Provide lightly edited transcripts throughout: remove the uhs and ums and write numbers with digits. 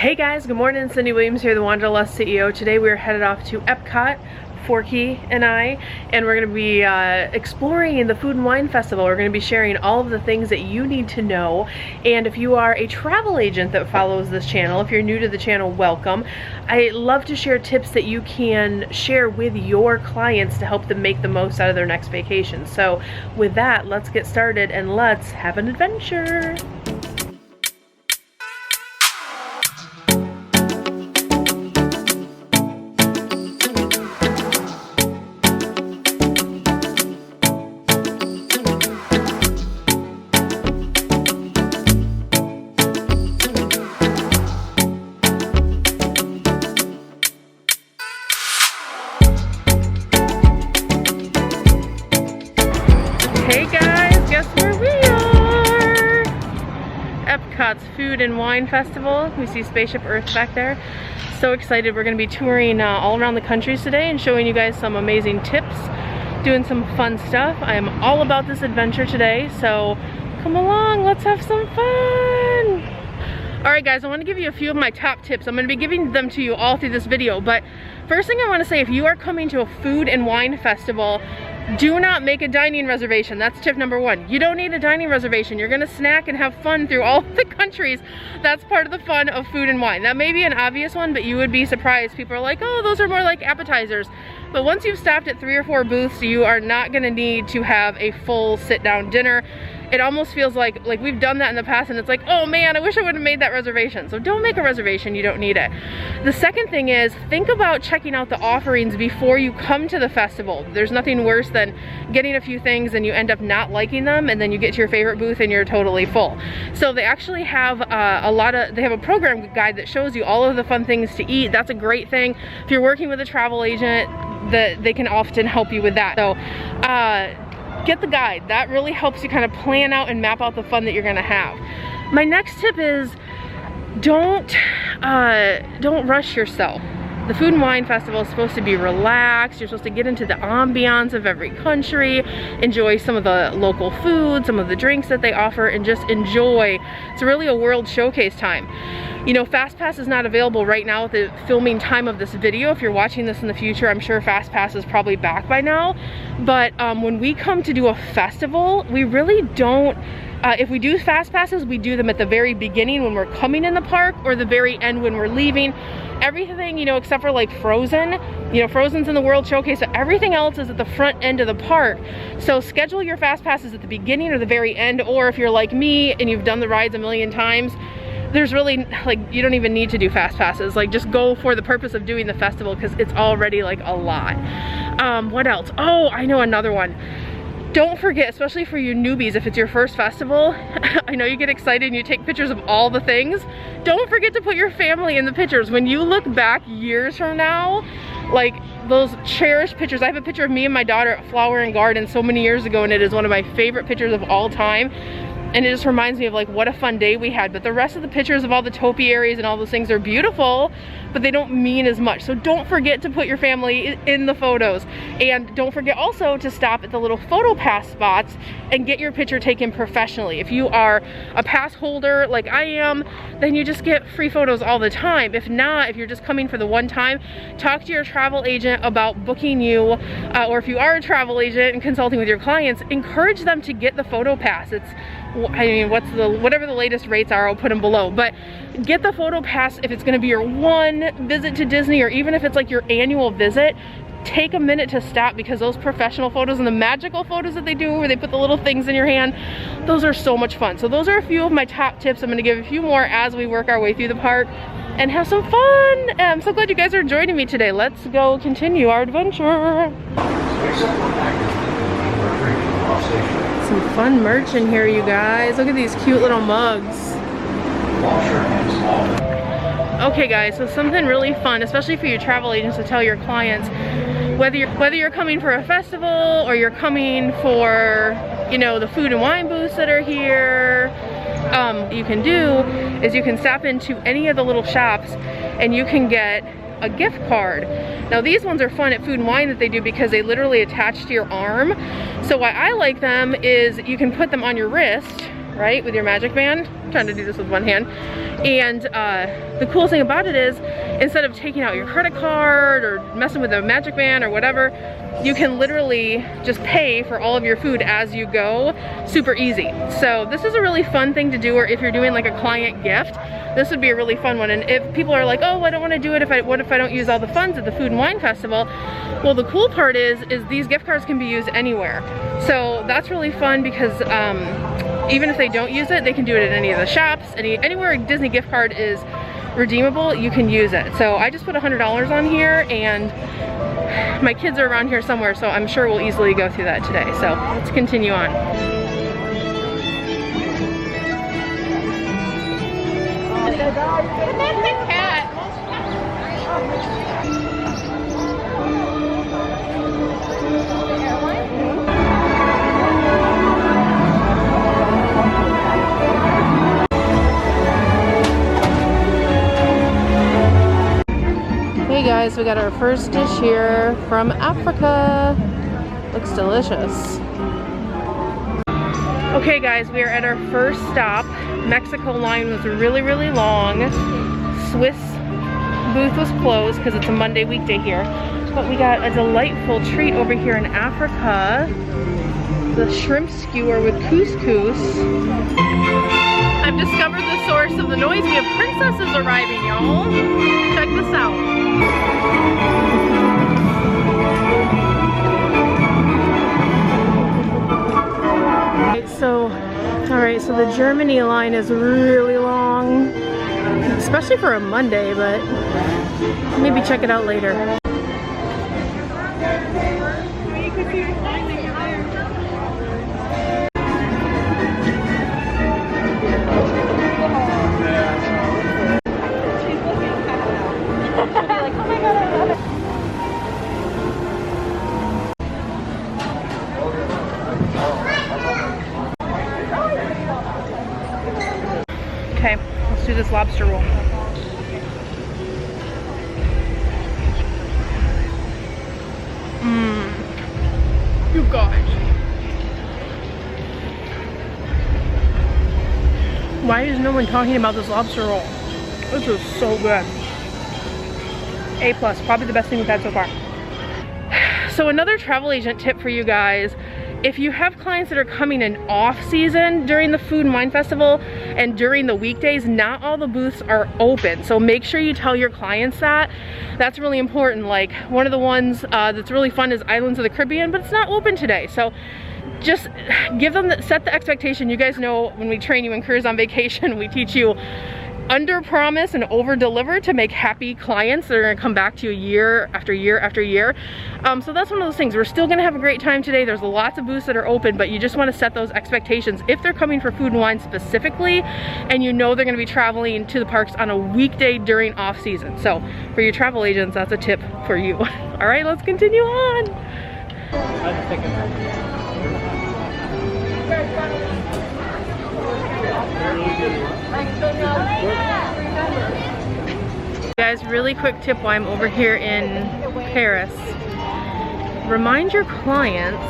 Hey guys, good morning. Cindy Williams here, the Wanderlust CEO. Today we are headed off to Epcot, Forky and I, and we're going to be exploring the Food and Wine Festival. We're going to be sharing all of the things that you need to know. And if you are a travel agent that follows this channel, if you're new to the channel, welcome. I love to share tips that you can share with your clients to help them make the most out of their next vacation. So with that, let's get started and let's have an adventure. Hey guys, guess where we are? Epcot's Food and Wine Festival. We see Spaceship Earth back there. So excited. We're going to be touring all around the countries today and showing you guys some amazing tips, doing some fun stuff. I am all about this adventure today, so come along, let's have some fun. Alright guys, I want to give you a few of my top tips. I'm going to be giving them to you all through this video, but first thing I want to say, if you are coming to a food and wine festival, do not make a dining reservation. That's tip number one. You don't need a dining reservation. You're gonna snack and have fun through all the countries. That's part of the fun of food and wine. That may be an obvious one, but you would be surprised. People are like, oh, those are more like appetizers. But once you've stopped at 3 or 4 booths, you are not gonna need to have a full sit-down dinner. It almost feels like we've done that in the past and it's like, oh man, I wish I would have made that reservation. So don't make a reservation, you don't need it. The second thing is, think about checking out the offerings before you come to the festival. There's nothing worse than getting a few things and you end up not liking them and then you get to your favorite booth and you're totally full. So they actually have they have a program guide that shows you all of the fun things to eat. That's a great thing. If you're working with a travel agent, they can often help you with that. So get the guide. That really helps you kind of plan out and map out the fun that you're gonna have. My next tip is don't rush yourself. The Food and Wine Festival is supposed to be relaxed. You're supposed to get into the ambiance of every country, enjoy some of the local food, some of the drinks that they offer, and just enjoy. It's really a world showcase time. You know, FastPass is not available right now at the filming time of this video. If you're watching this in the future, I'm sure FastPass is probably back by now. But when we come to do a festival, we really don't, if we do fast passes, we do them at the very beginning when we're coming in the park or the very end when we're leaving. Everything, you know, except for like Frozen, you know, Frozen's in the World Showcase, so everything else is at the front end of the park. So schedule your fast passes at the beginning or the very end, or if you're like me and you've done the rides a million times, there's really, like, you don't even need to do fast passes. Like, just go for the purpose of doing the festival because it's already like a lot. What else? Oh, I know another one. Don't forget, especially for you newbies, if it's your first festival, I know you get excited and you take pictures of all the things. Don't forget to put your family in the pictures. When you look back years from now, like those cherished pictures. I have a picture of me and my daughter at Flower and Garden so many years ago, and it is one of my favorite pictures of all time. And it just reminds me of like what a fun day we had. But the rest of the pictures of all the topiaries and all those things are beautiful, but they don't mean as much. So don't forget to put your family in the photos. And don't forget also to stop at the little photo pass spots and get your picture taken professionally. If you are a pass holder like I am, then you just get free photos all the time. If not, if you're just coming for the one time, talk to your travel agent about booking you, or if you are a travel agent and consulting with your clients, encourage them to get the photo pass. It's, I mean, whatever the latest rates are, I'll put them below. But get the photo pass if it's gonna be your one visit to Disney, or even if it's like your annual visit. Take a minute to stop, because those professional photos and the magical photos that they do where they put the little things in your hand, those are so much fun. So those are a few of my top tips. I'm gonna give a few more as we work our way through the park and have some fun. I'm so glad you guys are joining me today. Let's go continue our adventure. Some fun merch in here, you guys. Look at these cute little mugs. Okay guys, so something really fun, especially for your travel agents, to tell your clients, whether you're coming for a festival or you're coming for, you know, the food and wine booths that are here, you can do is you can stop into any of the little shops and you can get a gift card. Now these ones are fun at Food and Wine that they do because they literally attach to your arm. So why I like them is you can put them on your wrist, right, with your magic band. trying to do this with one hand. And the cool thing about it is, instead of taking out your credit card or messing with a Magic Band or whatever, you can literally just pay for all of your food as you go, super easy. So this is a really fun thing to do, or if you're doing like a client gift, this would be a really fun one. And if people are like, oh, I don't want to do it, what if I don't use all the funds at the Food and Wine Festival? Well, the cool part is these gift cards can be used anywhere. So that's really fun because even if they don't use it, they can do it at any of the shops, anywhere a Disney gift card is redeemable, you can use it. So I just put $100 on here, and my kids are around here somewhere, so I'm sure we'll easily go through that today. So let's continue on. That's my cat. Hey guys, we got our first dish here from Africa. Looks delicious. Okay guys, we are at our first stop. Mexico line was really, really long. Swiss booth was closed because it's a Monday weekday here. But we got a delightful treat over here in Africa. The shrimp skewer with couscous. I've discovered the source of the noise. We have princesses arriving, y'all. Check this out. Alright, so the Germany line is really long, especially for a Monday, but maybe check it out later. Okay, let's do this lobster roll. You guys. Why is no one talking about this lobster roll? This is so good. A+, probably the best thing we've had so far. So another travel agent tip for you guys, if you have clients that are coming in off season during the Food and Wine Festival and during the weekdays, not all the booths are open. So make sure you tell your clients that. That's really important. Like one of the ones that's really fun is Islands of the Caribbean, but it's not open today. So just give them, set the expectation. You guys know when we train you in Careers on Vacation, we teach you under promise and over deliver to make happy clients that are gonna come back to you year after year after year. So that's one of those things. We're still gonna have a great time today. There's lots of booths that are open, but you just wanna set those expectations. If they're coming for Food and Wine specifically, and you know they're gonna be traveling to the parks on a weekday during off season. So for your travel agents, that's a tip for you. All right, let's continue on. Guys, really quick tip while I'm over here in Paris. Remind your clients,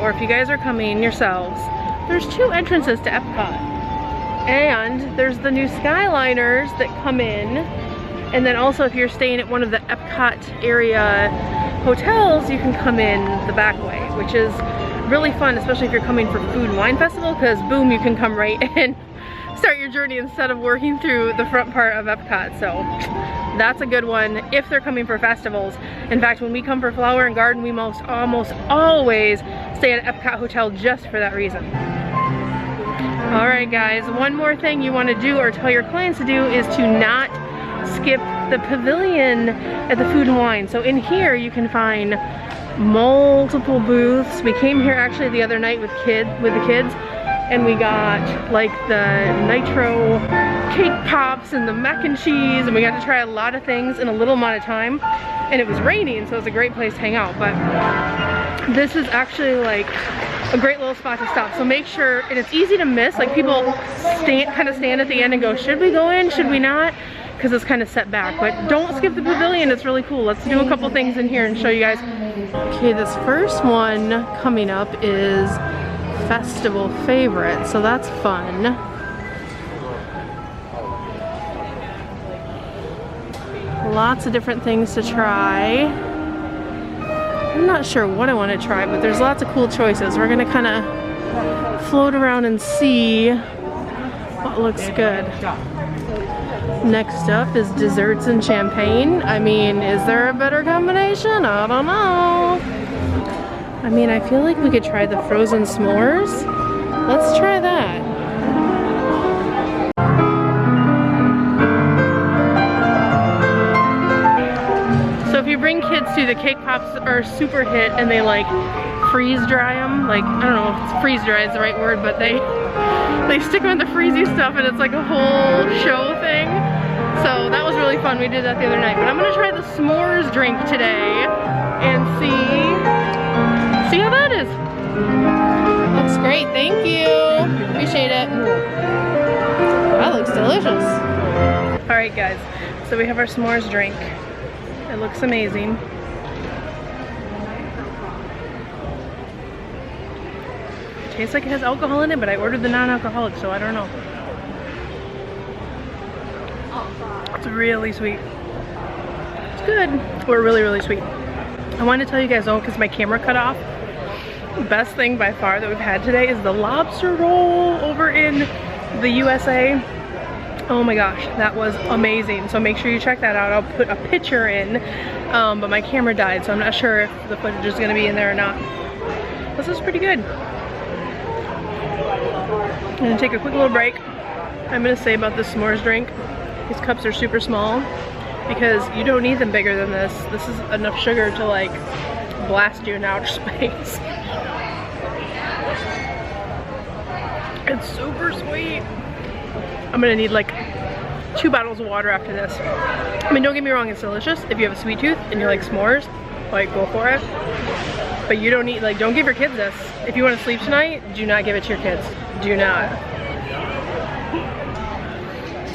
or if you guys are coming yourselves, there's 2 entrances to Epcot. And there's the new Skyliners that come in. And then also if you're staying at one of the Epcot area hotels, you can come in the back way, which is really fun, especially if you're coming for Food and Wine Festival, because boom, you can come right in, start your journey instead of working through the front part of Epcot. So that's a good one if they're coming for festivals. In fact, when we come for Flower and Garden, we almost always stay at Epcot Hotel just for that reason. All right guys, one more thing you want to do or tell your clients to do is to not skip the Pavilion at the Food and Wine. So in here you can find multiple booths. We came here actually the other night with the kids, and we got like the nitro cake pops and the mac and cheese, and we got to try a lot of things in a little amount of time, and it was raining, so it was a great place to hang out. But this is actually like a great little spot to stop, so make sure, and it's easy to miss, like people kind of stand at the end and go, should we go in, should we not, because it's kind of set back. But don't skip the Pavilion, it's really cool. Let's do a couple things in here and show you guys. Okay, this first one coming up is Festival Favorite, so that's fun. lots of different things to try. I'm not sure what I want to try, but there's lots of cool choices. We're gonna kind of float around and see what looks good. Next up is desserts and champagne. I mean, is there a better combination? I don't know. I mean, I feel like we could try the frozen s'mores. Let's try that. So if you bring kids to, the cake pops are super hit, and they like freeze dry them. Like, I don't know if it's freeze dry is the right word, but they stick them in the freezy stuff, and it's like a whole show thing. So that was really fun. We did that the other night. But I'm gonna try the s'mores drink today and see how that is. Looks great, thank you. Appreciate it. That looks delicious. All right, guys. So we have our s'mores drink. It looks amazing. It tastes like it has alcohol in it, but I ordered the non-alcoholic, so I don't know. It's really sweet. It's good. Or really, really sweet. I wanted to tell you guys though, because my camera cut off, the best thing by far that we've had today is the lobster roll over in the USA. Oh my gosh, that was amazing. So make sure you check that out. I'll put a picture in, but my camera died, so I'm not sure if the footage is gonna be in there or not. This is pretty good. I'm gonna take a quick little break. I'm gonna say about this s'mores drink, these cups are super small because you don't need them bigger than this. This is enough sugar to like blast you in outer space. It's super sweet. I'm gonna need like 2 bottles of water after this. I mean, don't get me wrong, it's delicious. If you have a sweet tooth and you like s'mores, like go for it. But you don't need, like, don't give your kids this. If you want to sleep tonight, do not give it to your kids. Do not.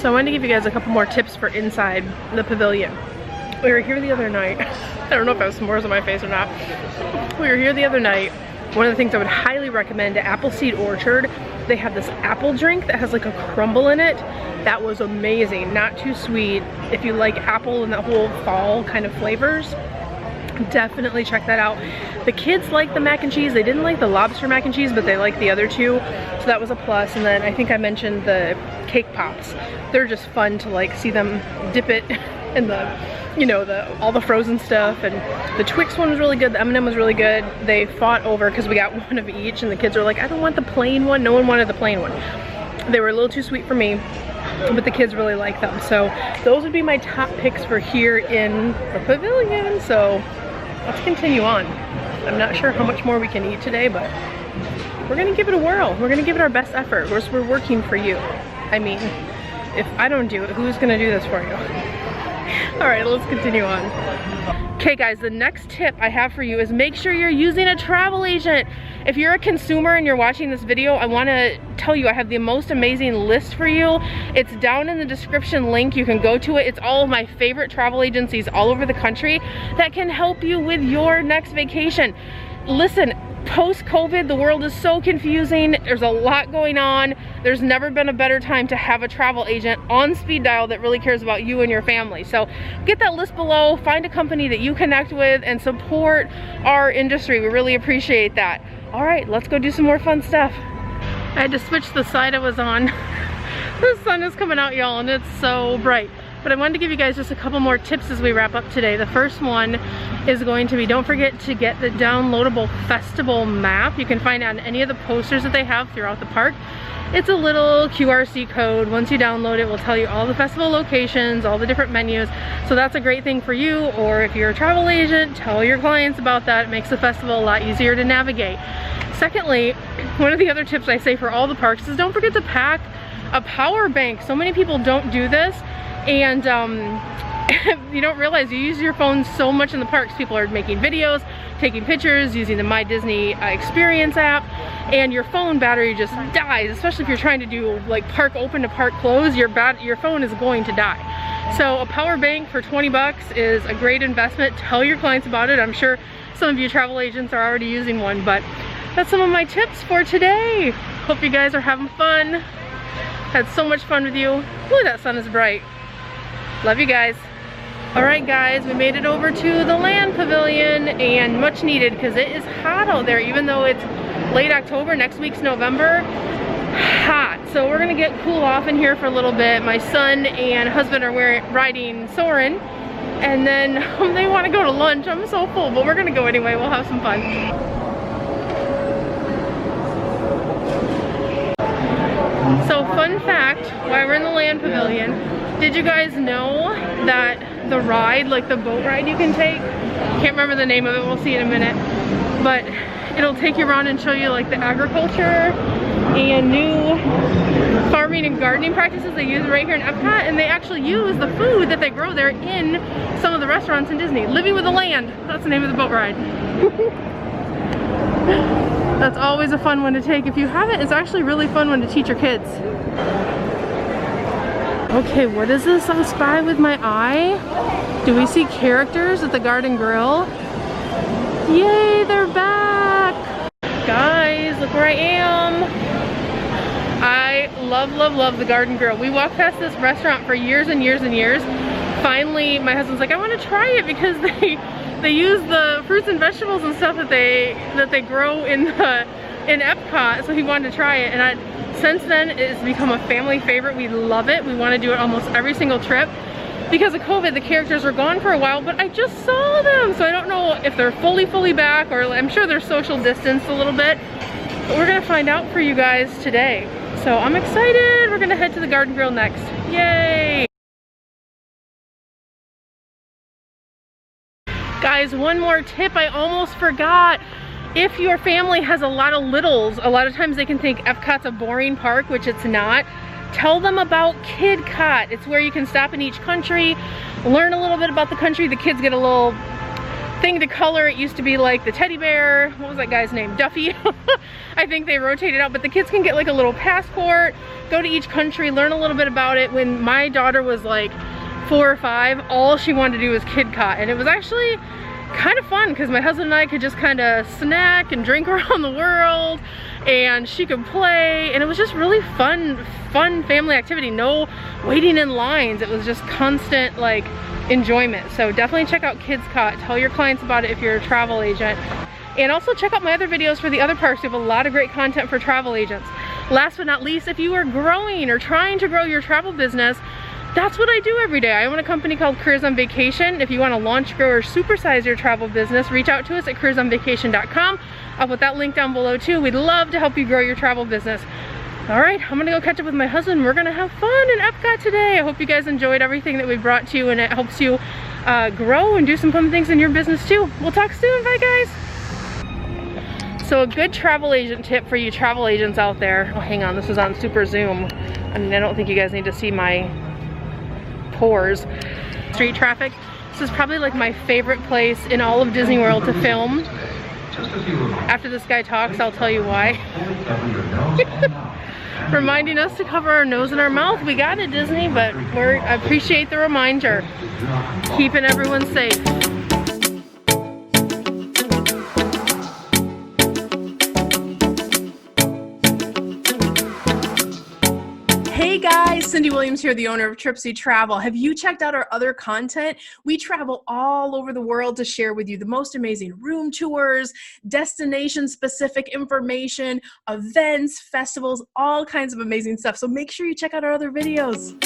So I wanted to give you guys a couple more tips for inside the pavilion. We were here the other night. I don't know if I have s'mores on my face or not. We were here the other night. One of the things I would highly recommend at Appleseed Orchard, they have this apple drink that has like a crumble in it. That was amazing, not too sweet. If you like apple and that whole fall kind of flavors, definitely check that out. The kids like the mac and cheese. They didn't like the lobster mac and cheese, but they like the other two, so that was a plus. And then I think I mentioned the cake pops. They're just fun to like see them dip it in the, you know, all the frozen stuff. And the Twix one was really good. The M&M was really good. They fought over because we got one of each, and the kids were like, I don't want the plain one. No one wanted the plain one. They were a little too sweet for me, but the kids really like them. So those would be my top picks for here in the pavilion. So let's continue on. I'm not sure how much more we can eat today, but we're gonna give it a whirl. We're gonna give it our best effort. We're working for you. I mean, if I don't do it, who's gonna do this for you? All right, let's continue on. Okay guys, the next tip I have for you is make sure you're using a travel agent. If you're a consumer and you're watching this video, I wanna tell you I have the most amazing list for you. It's down in the description link, you can go to it. It's all of my favorite travel agencies all over the country that can help you with your next vacation. Listen, post-COVID, the world is so confusing. There's a lot going on. There's never been a better time to have a travel agent on speed dial that really cares about you and your family. So get that list below, find a company that you connect with, and support our industry. We really appreciate that. All right, let's go do some more fun stuff. I had to switch the side I was on. The sun is coming out, y'all, and it's so bright. But I wanted to give you guys just a couple more tips as we wrap up today. The first one is going to be, don't forget to get the downloadable festival map. You can find it on any of the posters that they have throughout the park. It's a little QRC code. Once you download it, it will tell you all the festival locations, all the different menus. So that's a great thing for you, or if you're a travel agent, tell your clients about that. It makes the festival a lot easier to navigate. Secondly, one of the other tips I say for all the parks is don't forget to pack a power bank. So many people don't do this, and you don't realize you use your phone so much in the parks. People are making videos, taking pictures, using the My Disney Experience app, and your phone battery just dies, especially if you're trying to do like park open to park close. Your phone is going to die. So a power bank for 20 bucks is a great investment. Tell your clients about it. I'm sure some of you travel agents are already using one, but that's some of my tips for today. Hope you guys are having fun. Had so much fun with you. Ooh, that sun is bright. Love you guys. All right, guys, we made it over to the land pavilion, and much needed because it is hot out there. Even though it's late October, next week's November, hot. So we're gonna get cool off in here for a little bit. My son and husband are riding Soren, and then they want to go to lunch. I'm so full, but we're gonna go anyway. We'll have some fun. So fun fact, while we're in the land pavilion, did you guys know that the ride, like the boat ride you can take, can't remember the name of it, we'll see in a minute, but it'll take you around and show you like the agriculture and new farming and gardening practices they use right here in Epcot, and they actually use the food that they grow there in some of the restaurants in Disney. Living with the Land, that's the name of the boat ride. That's always a fun one to take. If you haven't, it's actually a really fun one to teach your kids. Okay, what is this I spy with my eye? Do we see characters at the Garden Grill? Yay, they're back! Guys, look where I am. I love the Garden Grill. We walked past this restaurant for years and years and years. Finally, my husband's like, I want to try it because they use the fruits and vegetables and stuff that they grow in Epcot, so he wanted to try it, and since then it's become a family favorite. We love it. We want to do it almost every single trip. Because of COVID, the characters were gone for a while, but I just saw them, so I don't know if they're fully back, or I'm sure they're social distanced a little bit, but we're gonna find out for you guys today. So I'm excited. We're gonna head to the Garden Grill next. Yay! Guys, one more tip I almost forgot. If your family has a lot of littles, a lot of times they can think Epcot's a boring park, which it's not. Tell them about KidCot. It's where you can stop in each country, learn a little bit about the country. The kids get a little thing to color. It used to be like the teddy bear. What was that guy's name? Duffy. I think they rotated out, but the kids can get like a little passport, go to each country, learn a little bit about it. When my daughter was like 4 or 5, all she wanted to do was KidCot, and it was actually kind of fun because my husband and I could just kind of snack and drink around the world, and she could play, and it was just really fun family activity. No waiting in lines. It was just constant like enjoyment. So definitely check out KidCot. Tell your clients about it if you're a travel agent, and also check out my other videos for the other parks. We have a lot of great content for travel agents. Last but not least, if you are growing or trying to grow your travel business, that's what I do every day. I own a company called Careers on Vacation. If you want to launch, grow, or supersize your travel business, reach out to us at careersonvacation.com. I'll put that link down below too. We'd love to help you grow your travel business. All right, I'm gonna go catch up with my husband. We're gonna have fun in Epcot today. I hope you guys enjoyed everything that we brought to you, and it helps you grow and do some fun things in your business too. We'll talk soon. Bye, guys. So a good travel agent tip for you travel agents out there. Oh, hang on, this is on super zoom. I mean, I don't think you guys need to see my pores. Street traffic. This is probably like my favorite place in all of Disney World to film. After this guy talks, I'll tell you why. Reminding us to cover our nose and our mouth. We got it, Disney, but I appreciate the reminder. Keeping everyone safe. Hey guys, Cindy Williams here, the owner of Tripsy Travel. Have you checked out our other content? We travel all over the world to share with you the most amazing room tours, destination-specific information, events, festivals, all kinds of amazing stuff. So make sure you check out our other videos.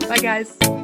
Bye guys.